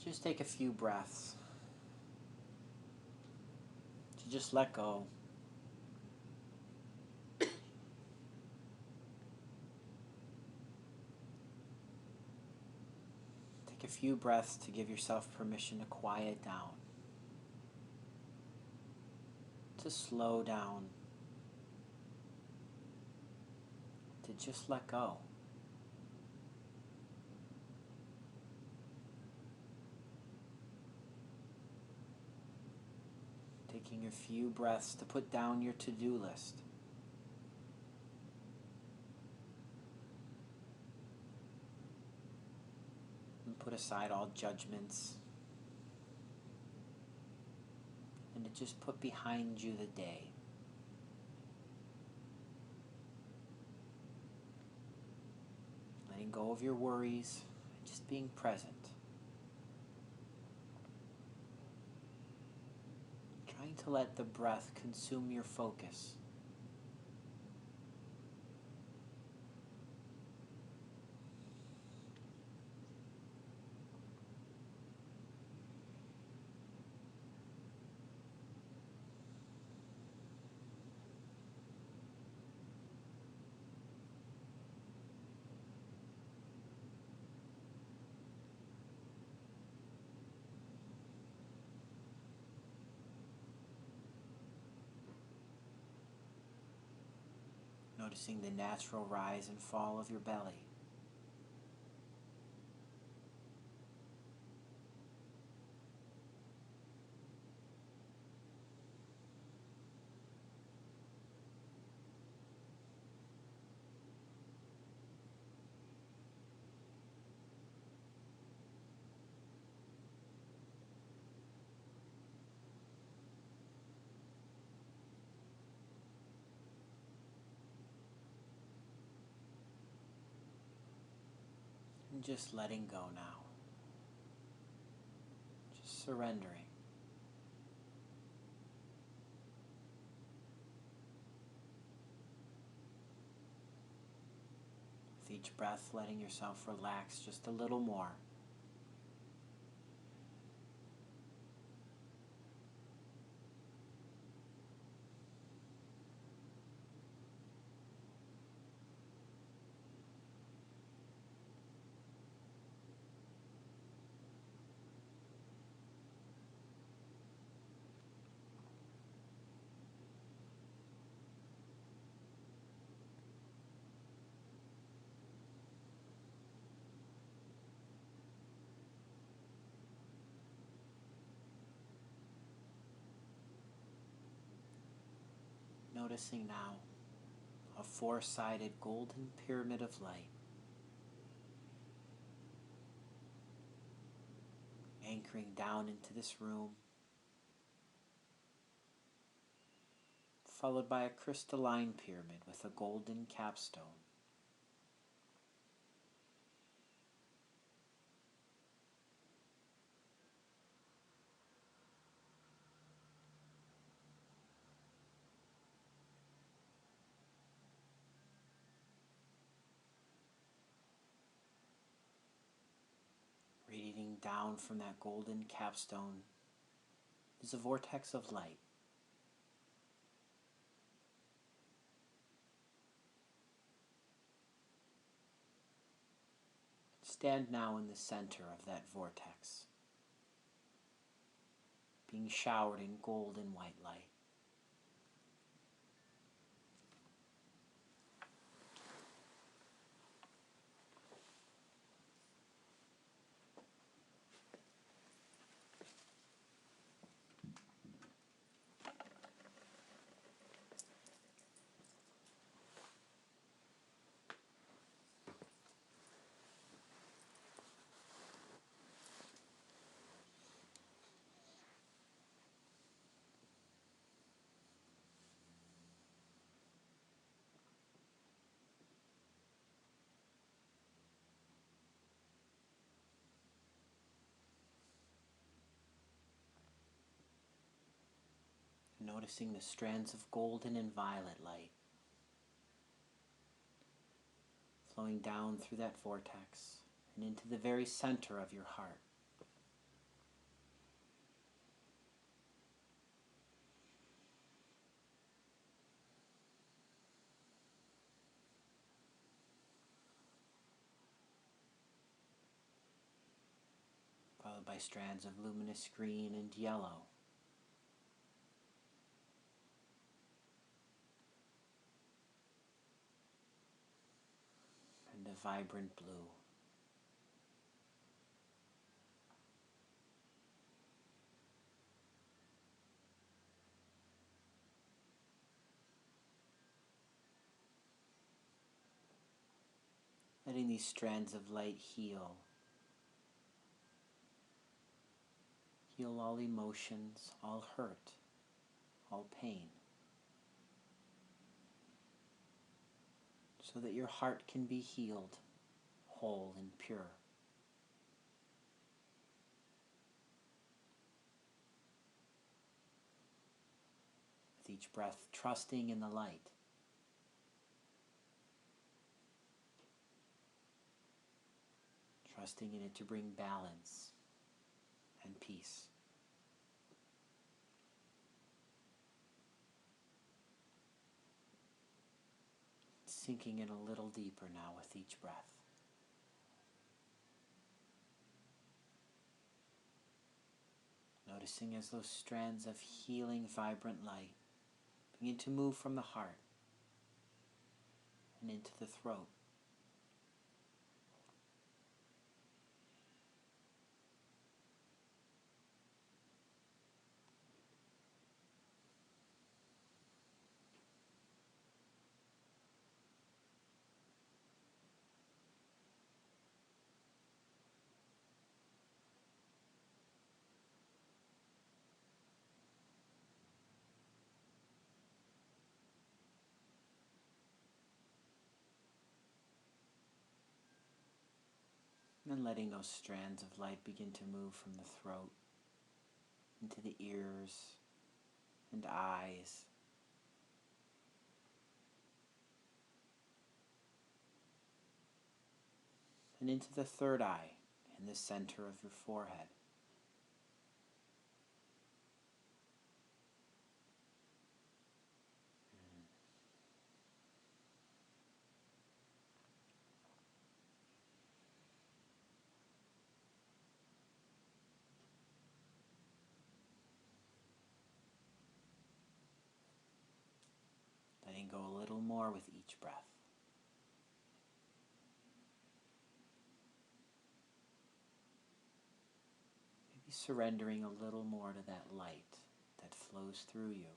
Just take a few breaths to just let go. Take a few breaths to give yourself permission to quiet down, to slow down, to just let go. Taking a few breaths to put down your to-do list. And put aside all judgments. And to just put behind you the day. Letting go of your worries, and just being present. Trying to let the breath consume your focus. Noticing the natural rise and fall of your belly. And just letting go now. Just surrendering. With each breath, letting yourself relax just a little more. Noticing now a four-sided golden pyramid of light, anchoring down into this room, followed by a crystalline pyramid with a golden capstone. Radiating down from that golden capstone is a vortex of light. Stand now in the center of that vortex, being showered in gold and white light. Noticing the strands of golden and violet light flowing down through that vortex and into the very center of your heart. followed by strands of luminous green and yellow, and a vibrant blue. Letting these strands of light heal all emotions, all hurt, all pain, so that your heart can be healed, whole and pure. With each breath, trusting in the light, trusting in it to bring balance and peace. Sinking in a little deeper now with each breath. Noticing as those strands of healing, vibrant light begin to move from the heart and into the throat. And letting those strands of light begin to move from the throat into the ears and eyes, and into the third eye in the center of your forehead. Letting go a little more with each breath. Maybe surrendering a little more to that light that flows through you.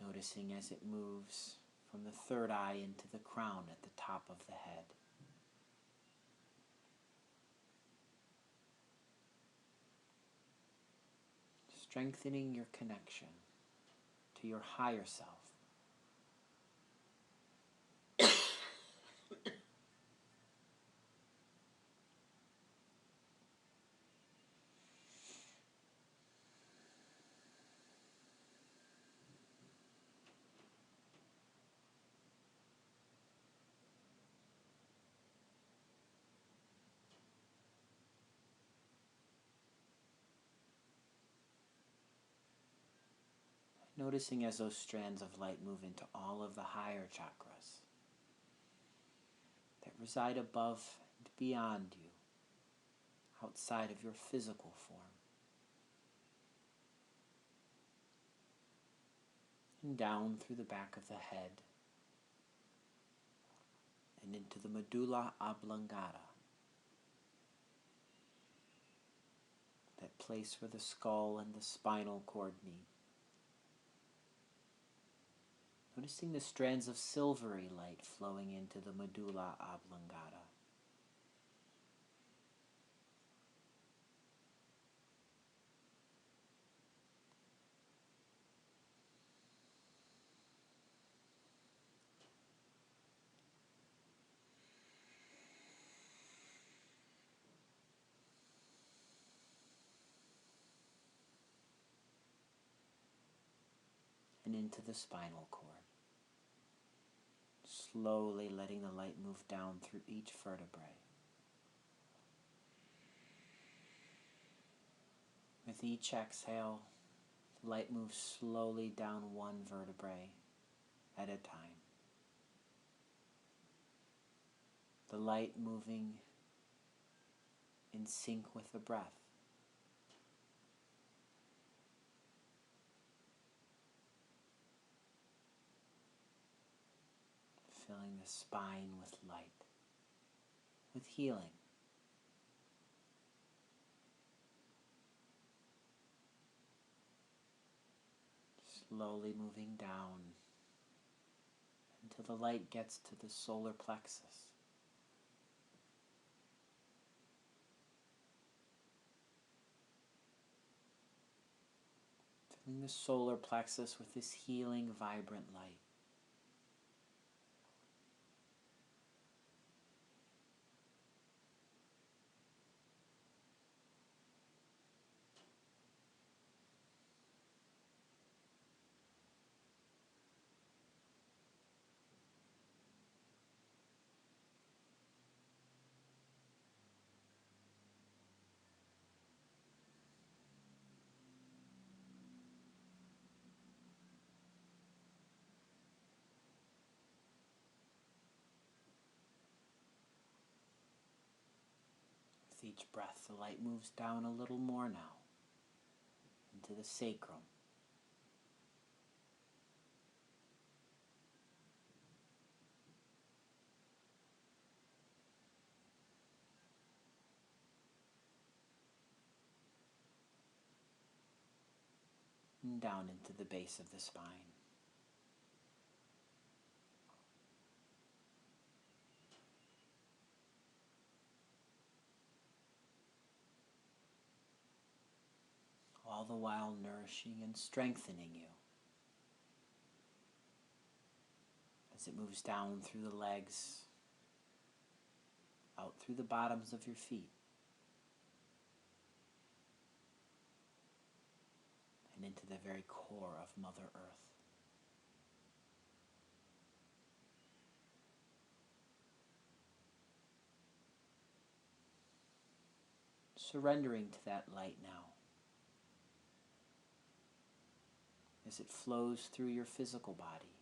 Noticing as it moves from the third eye into the crown at the top of the head. Strengthening your connection to your higher self. Noticing as those strands of light move into all of the higher chakras that reside above and beyond you, outside of your physical form. And down through the back of the head and into the medulla oblongata, that place where the skull and the spinal cord meet. Noticing the strands of silvery light flowing into the medulla oblongata. And into the spinal cord. Slowly letting the light move down through each vertebrae. With each exhale, the light moves slowly down one vertebrae at a time. the light moving in sync with the breath. Filling the spine with light, with healing. Slowly moving down until the light gets to the solar plexus. Filling the solar plexus with this healing, vibrant light. With each breath, the light moves down a little more now into the sacrum. And down into the base of the spine. All the while nourishing and strengthening you as it moves down through the legs, out through the bottoms of your feet, and into the very core of Mother Earth. Surrendering to that light now as it flows through your physical body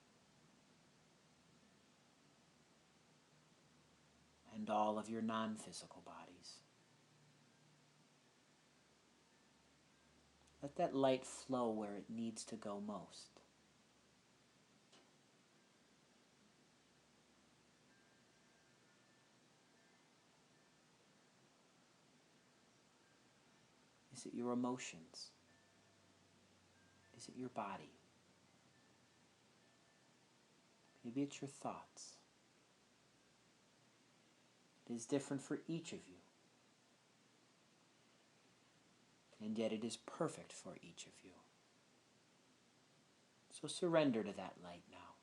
and all of your non-physical bodies. Let that light flow where it needs to go most. Is it your emotions? Is it your body? Maybe it's your thoughts. It is different for each of you. And yet it is perfect for each of you. So surrender to that light now.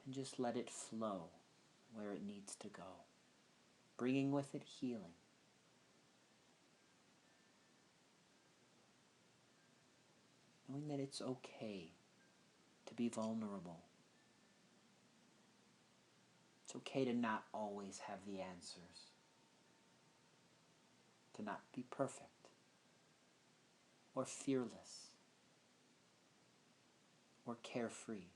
And just let it flow where it needs to go, bringing with it healing. Knowing that it's okay to be vulnerable. It's okay to not always have the answers, to not be perfect, or fearless, or carefree.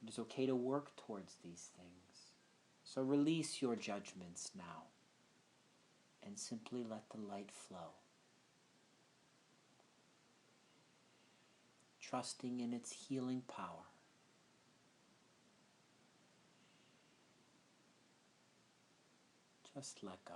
It is okay to work towards these things. So release your judgments now and simply let the light flow. Trusting in its healing power. Just let go.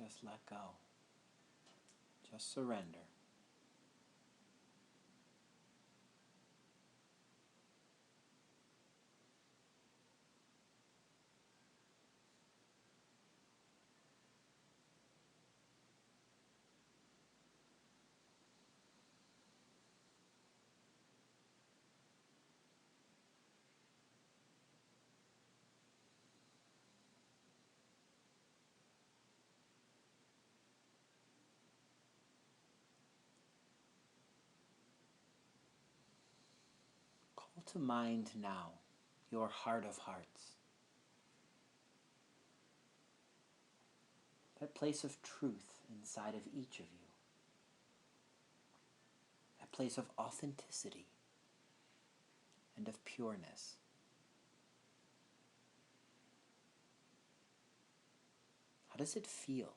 Just let go. Just surrender. Call to mind now your heart of hearts. That place of truth inside of each of you. That place of authenticity and of pureness. How does it feel?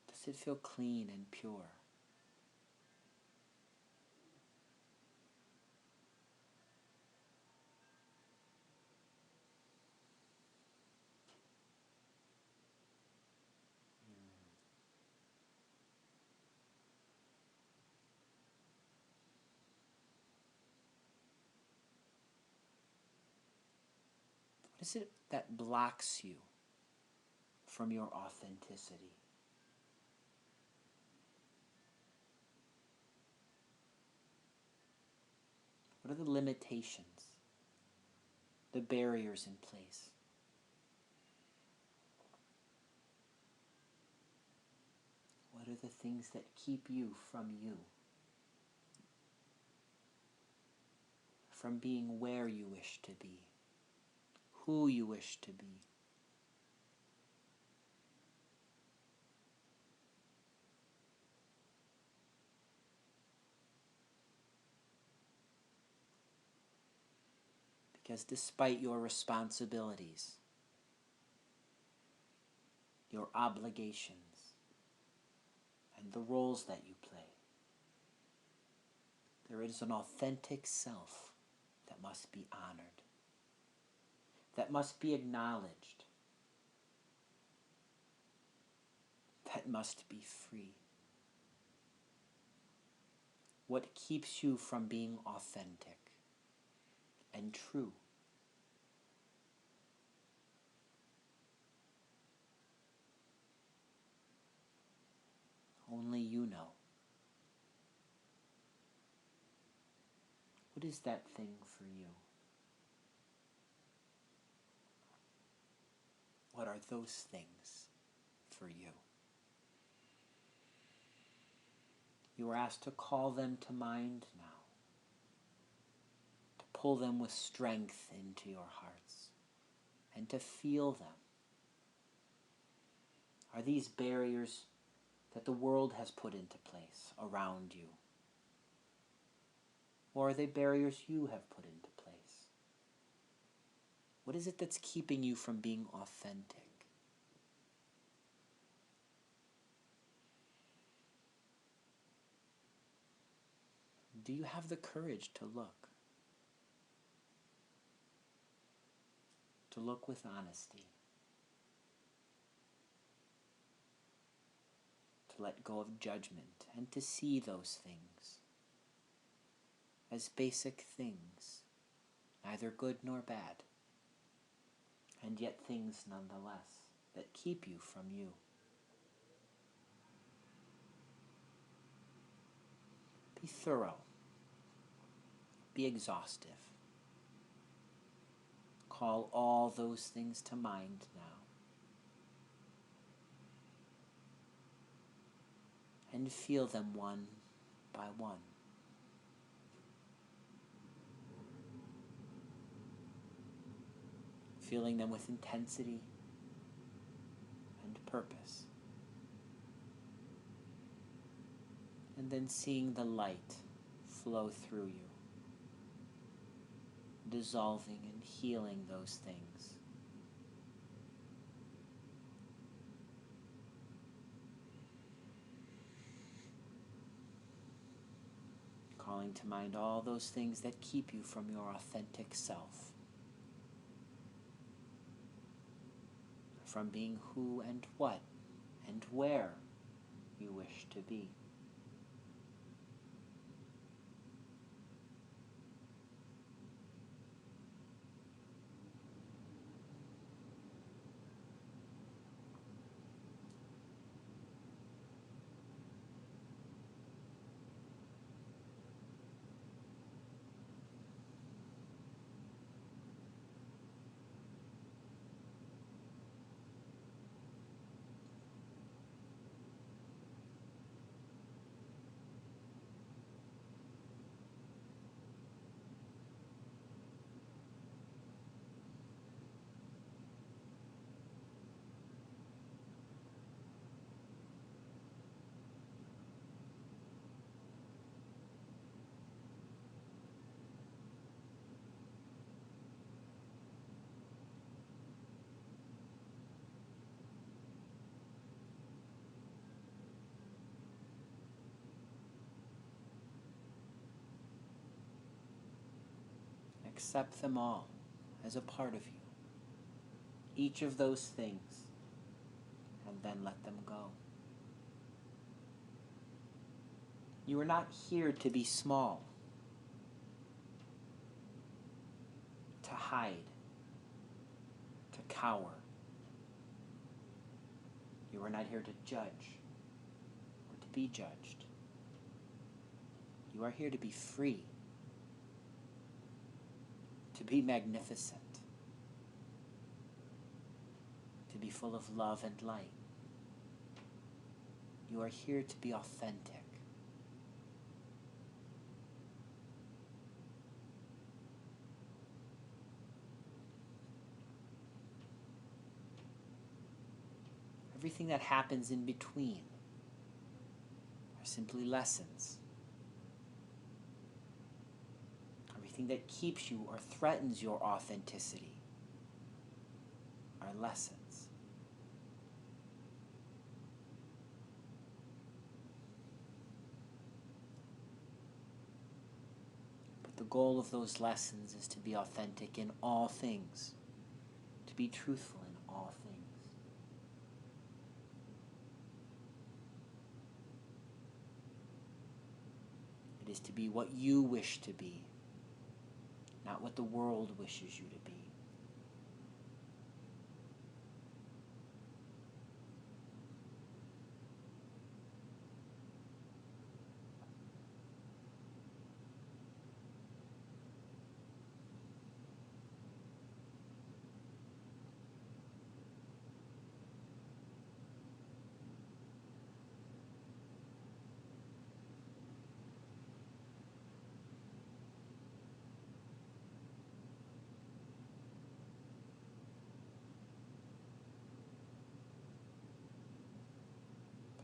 Does it feel clean and pure? What is it that blocks you from your authenticity? What are the limitations, the barriers in place? What are the things that keep you, from being where you wish to be, who you wish to be? Because despite your responsibilities, your obligations, and the roles that you play, there is an authentic self that must be honored, that must be acknowledged, that must be free. What keeps you from being authentic and true? Only you know. What is that thing for you? What are those things for you? You are asked to call them to mind now, to pull them with strength into your hearts, and to feel them. Are these barriers that the world has put into place around you? Or are they barriers you have put into place? What is it that's keeping you from being authentic? Do you have the courage to look? To look with honesty? To let go of judgment and to see those things as basic things, neither good nor bad, and yet things nonetheless that keep you from you. Be thorough. Be exhaustive. Call all those things to mind now. And feel them one by one. Feeling them with intensity and purpose. And then seeing the light flow through you, dissolving and healing those things. calling to mind all those things that keep you from your authentic self, from being who and what and where you wish to be. Accept them all as a part of you, each of those things, and then let them go. You are not here to be small, to hide, to cower. You are not here to judge or to be judged. You are here to be free, to be magnificent, to be full of love and light. You are here to be authentic. Everything that happens in between are simply lessons. Everything that keeps you or threatens your authenticity are lessons. But the goal of those lessons is to be authentic in all things, to be truthful in all things. It is to be what you wish to be, not what the world wishes you to be.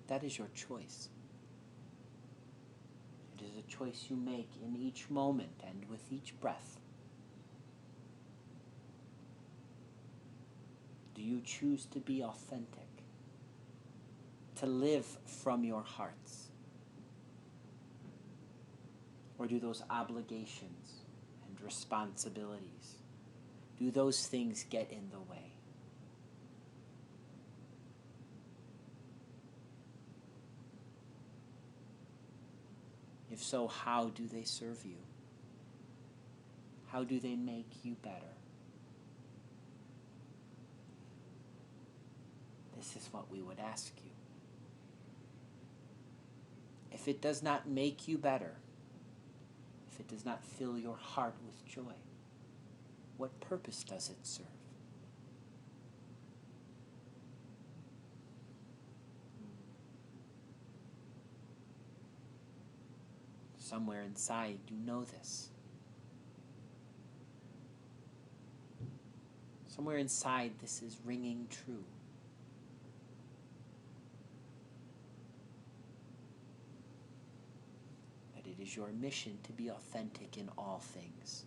That is your choice. It is a choice you make in each moment and with each breath. Do you choose to be authentic? To live from your hearts? Or do those obligations and responsibilities, do those things get in the way? If so, how do they serve you? How do they make you better? This is what we would ask you. If it does not make you better, if it does not fill your heart with joy, what purpose does it serve? Somewhere inside, you know this. Somewhere inside, this is ringing true. That it is your mission to be authentic in all things.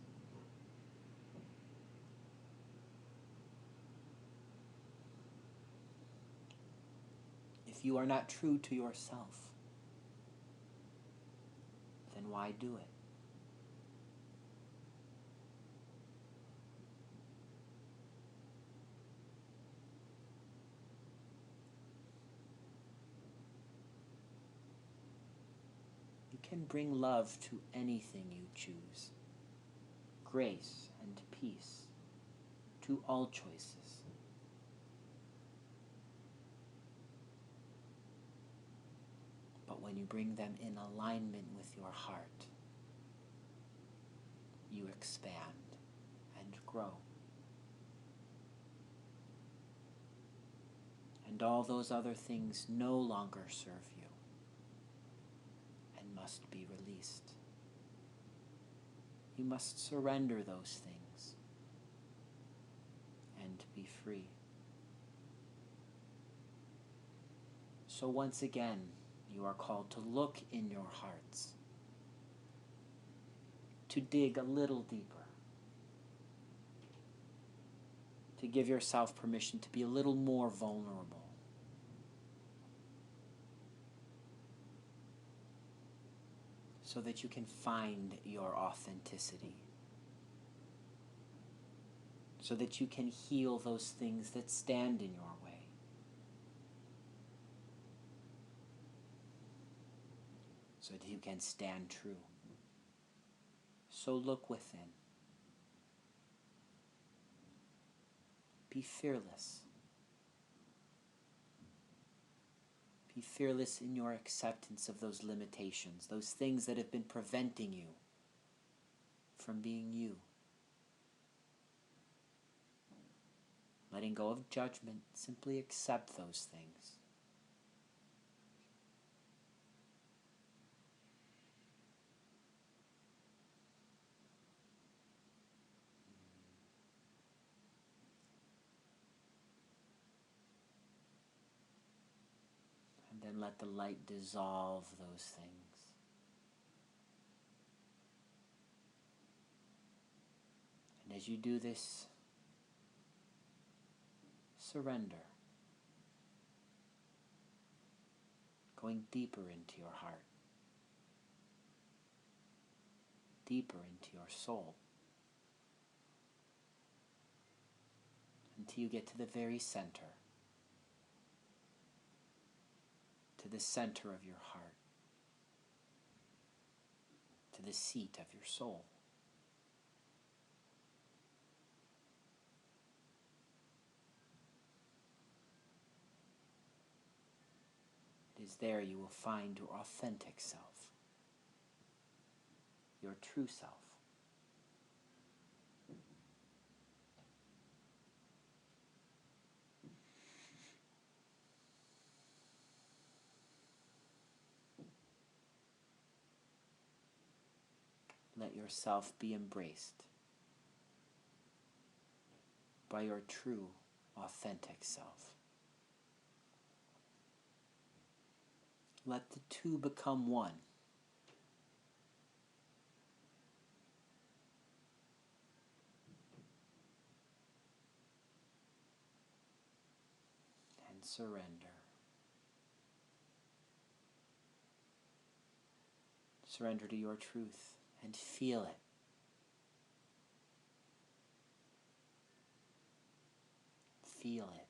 If you are not true to yourself, then why do it? can bring love to anything you choose, grace and peace to all choices. But when you bring them in alignment with your heart, you expand and grow. And all those other things no longer serve you and must be released. You must surrender those things and be free. So once again, you are called to look in your hearts, to dig a little deeper, to give yourself permission to be a little more vulnerable. So that you can find your authenticity. So that you can heal those things that stand in your way. So that you can stand true. So look within. Be fearless. Be fearless in your acceptance of those limitations, those things that have been preventing you from being you. Letting go of judgment, simply accept those things. And then let the light dissolve those things. And as you do this, surrender. Going deeper into your heart. Deeper into your soul. Until you get to the very center. To the center of your heart. To the seat of your soul. It is there you will find your authentic self. Your true self. Let yourself be embraced by your true, authentic self. Let the two become one. And surrender. Surrender to your truth and feel it. Feel it.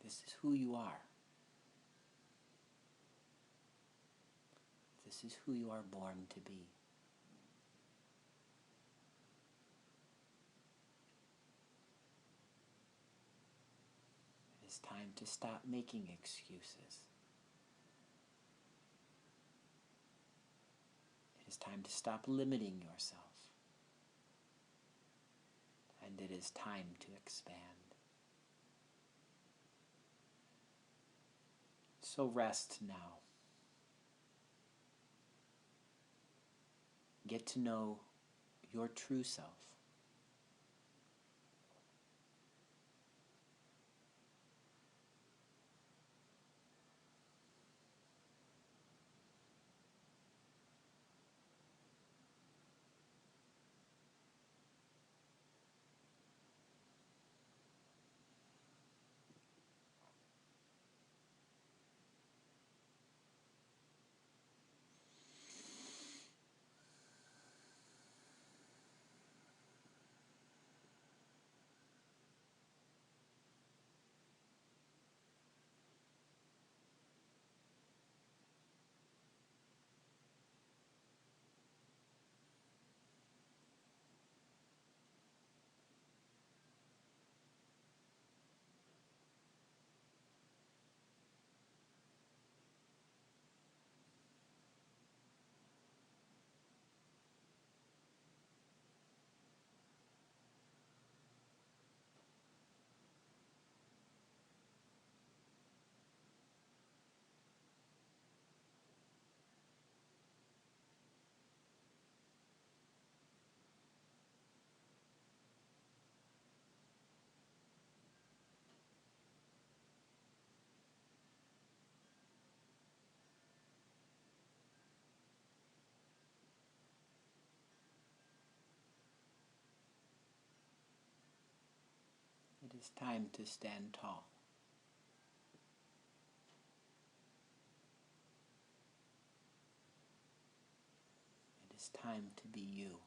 This is who you are. This is who you are born to be. It is time to stop making excuses. It is time to stop limiting yourself. And it is time to expand. So rest now. Get to know your true self. is time to stand tall. It is time to be you.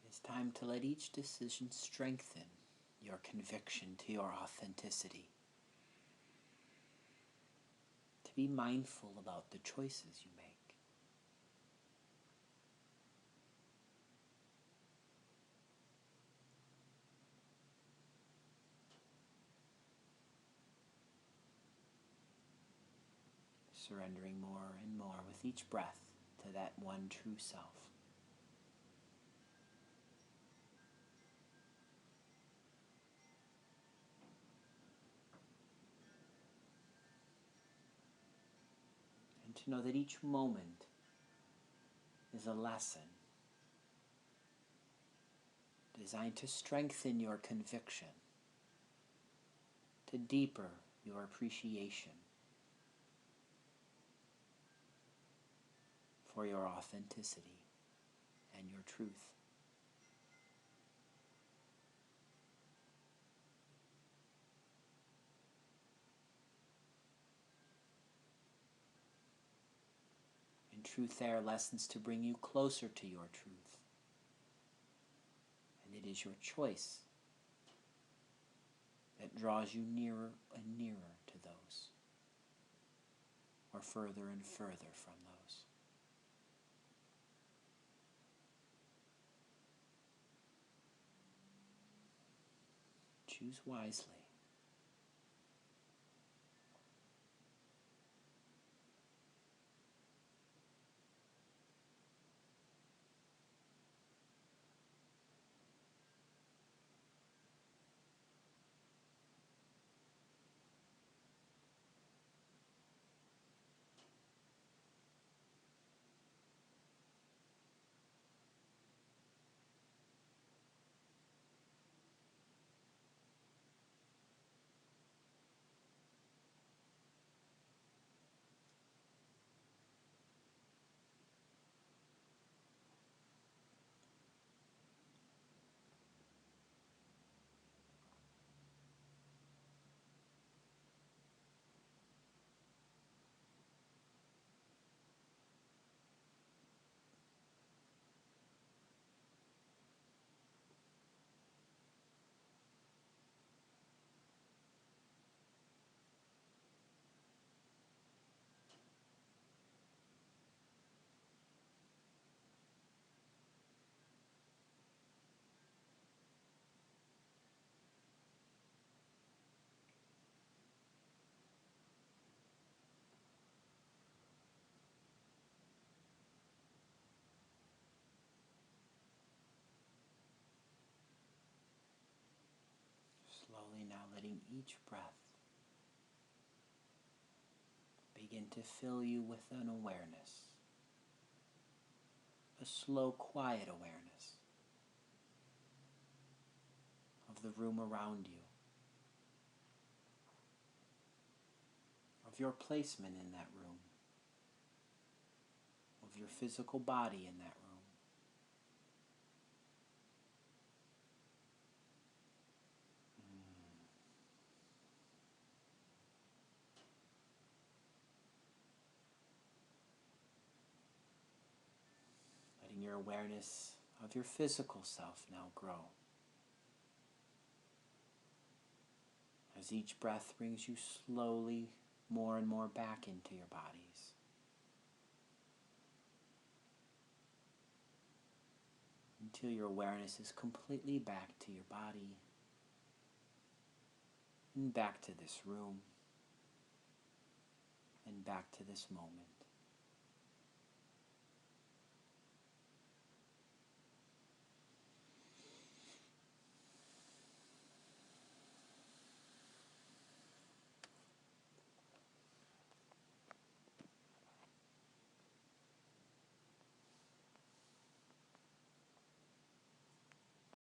It is time to let each decision strengthen your conviction to your authenticity. To be mindful about the choices you make. Surrendering more and more with each breath to that one true self. And to know that each moment is a lesson designed to strengthen your conviction, to deepen your appreciation for your authenticity and your truth. In truth, they are lessons to bring you closer to your truth. And it is your choice that draws you nearer and nearer to those, or further and further from those. Choose wisely. Slowly now letting each breath begin to fill you with an awareness, a slow, quiet awareness of the room around you, of your placement in that room, of your physical body in that room. Letting your awareness of your physical self now grow. As each breath brings you slowly more and more back into your bodies. Until your awareness is completely back to your body and back to this room and back to this moment.